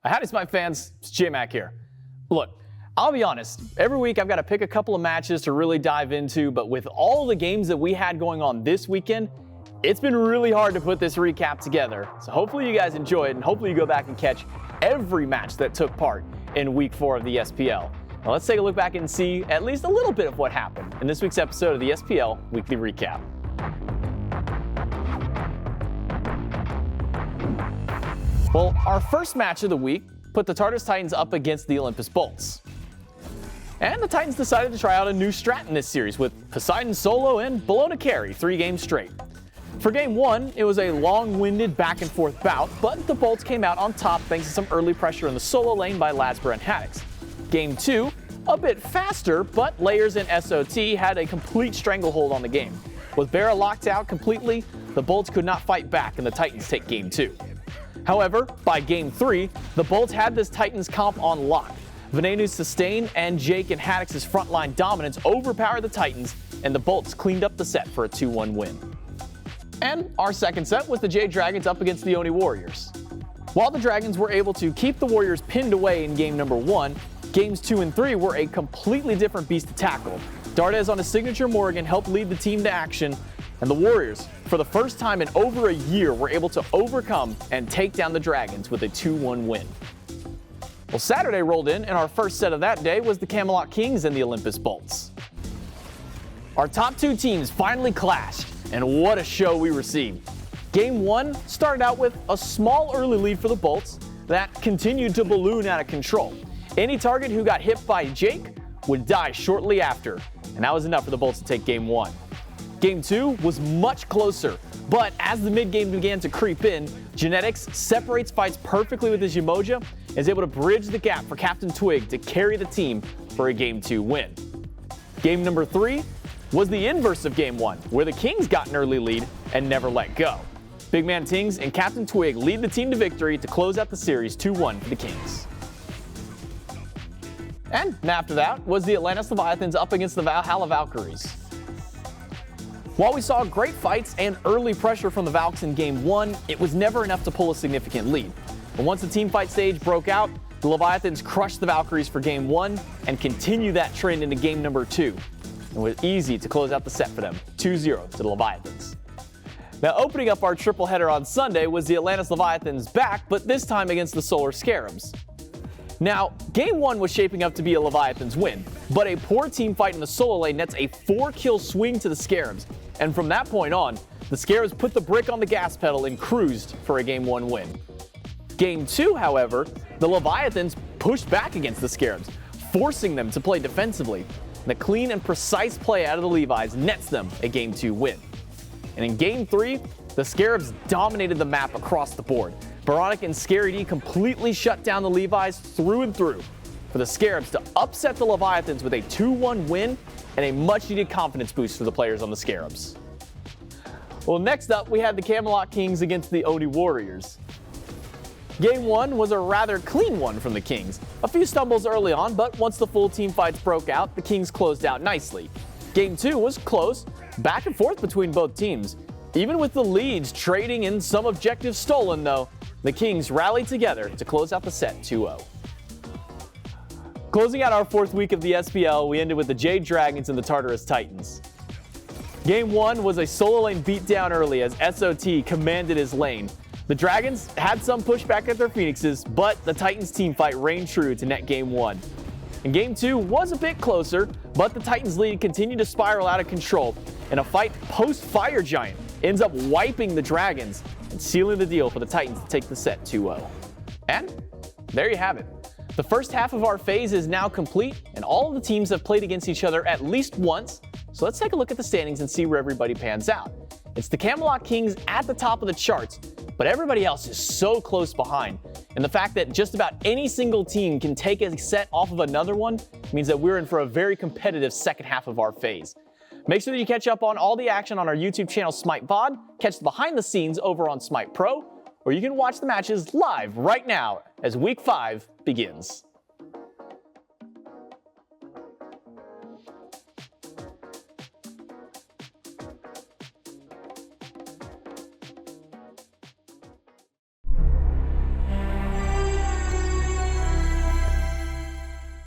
Howdy, Smite fans. It's J-Mac here. Look, I'll be honest, every week I've got to pick a couple of matches to really dive into, but with all the games that we had going on this weekend, it's been really hard to put this recap together. So hopefully you guys enjoy it, and hopefully you go back and catch every match that took part in Week 4 of the SPL. Now let's take a look back and see at least a little bit of what happened in this week's episode of the SPL Weekly Recap. Well, our first match of the week put the Tardis Titans up against the Olympus Bolts. And the Titans decided to try out a new strat in this series with Poseidon solo and Bologna carry 3 games straight. For game 1, it was a long-winded back-and-forth bout, but the Bolts came out on top thanks to some early pressure in the solo lane by Lasper and Haddix. Game 2, a bit faster, but Layers and SOT had a complete stranglehold on the game. With Barra locked out completely, the Bolts could not fight back and the Titans take game 2. However, by game 3, the Bolts had this Titans comp on lock. Venenu's sustain and Jake and Haddix's frontline dominance overpowered the Titans, and the Bolts cleaned up the set for a 2-1 win. And our second set was the Jade Dragons up against the Oni Warriors. While the Dragons were able to keep the Warriors pinned away in game number 1, games 2 and 3 were a completely different beast to tackle. Tardis on his signature Morgan helped lead the team to action, and the Warriors, for the first time in over a year, were able to overcome and take down the Dragons with a 2-1 win. Well, Saturday rolled in, and our first set of that day was the Camelot Kings and the Olympus Bolts. Our top 2 teams finally clashed, and what a show we received. Game 1 started out with a small early lead for the Bolts that continued to balloon out of control. Any target who got hit by Jake would die shortly after, and that was enough for the Bolts to take game 1. Game 2 was much closer, but as the mid-game began to creep in, Genetics separates fights perfectly with his Umoja and is able to bridge the gap for Captain Twig to carry the team for a Game 2 win. Game number 3 was the inverse of Game 1, where the Kings got an early lead and never let go. Big Man Tings and Captain Twig lead the team to victory to close out the series 2-1 for the Kings. And after that was the Atlantis Leviathans up against the Valhalla Valkyries. While we saw great fights and early pressure from the Valks in Game 1, it was never enough to pull a significant lead. But once the teamfight stage broke out, the Leviathans crushed the Valkyries for Game 1 and continued that trend into Game number 2. It was easy to close out the set for them, 2-0 to the Leviathans. Now opening up our triple header on Sunday was the Atlantis Leviathans back, but this time against the Solar Scarabs. Now, Game 1 was shaping up to be a Leviathans win, but a poor team fight in the solo lane nets a 4-kill swing to the Scarabs, and from that point on, the Scarabs put the brick on the gas pedal and cruised for a Game 1 win. Game 2, however, the Leviathans pushed back against the Scarabs, forcing them to play defensively. The clean and precise play out of the Levis nets them a Game 2 win. And in Game 3, the Scarabs dominated the map across the board. Baronic and Scary D completely shut down the Levis through and through, for the Scarabs to upset the Leviathans with a 2-1 win and a much-needed confidence boost for the players on the Scarabs. Well, next up, we had the Camelot Kings against the Odie Warriors. Game 1 was a rather clean one from the Kings. A few stumbles early on, but once the full team fights broke out, the Kings closed out nicely. Game 2 was close, back and forth between both teams. Even with the leads trading in some objectives stolen, though, the Kings rallied together to close out the set 2-0. Closing out our 4th week of the SPL, we ended with the Jade Dragons and the Tartarus Titans. Game 1 was a solo lane beatdown early as SOT commanded his lane. The Dragons had some pushback at their Phoenixes, but the Titans team fight reigned true to net Game 1. And Game 2 was a bit closer, but the Titans lead continued to spiral out of control, and a fight post-Fire Giant ends up wiping the Dragons and sealing the deal for the Titans to take the set 2-0. And there you have it. The first half of our phase is now complete, and all of the teams have played against each other at least once, so let's take a look at the standings and see where everybody pans out. It's the Camelot Kings at the top of the charts, but everybody else is so close behind, and the fact that just about any single team can take a set off of another one means that we're in for a very competitive second half of our phase. Make sure that you catch up on all the action on our YouTube channel SMITEPod, catch the behind the scenes over on SMITEPro, or you can watch the matches live right now as Week 5 begins.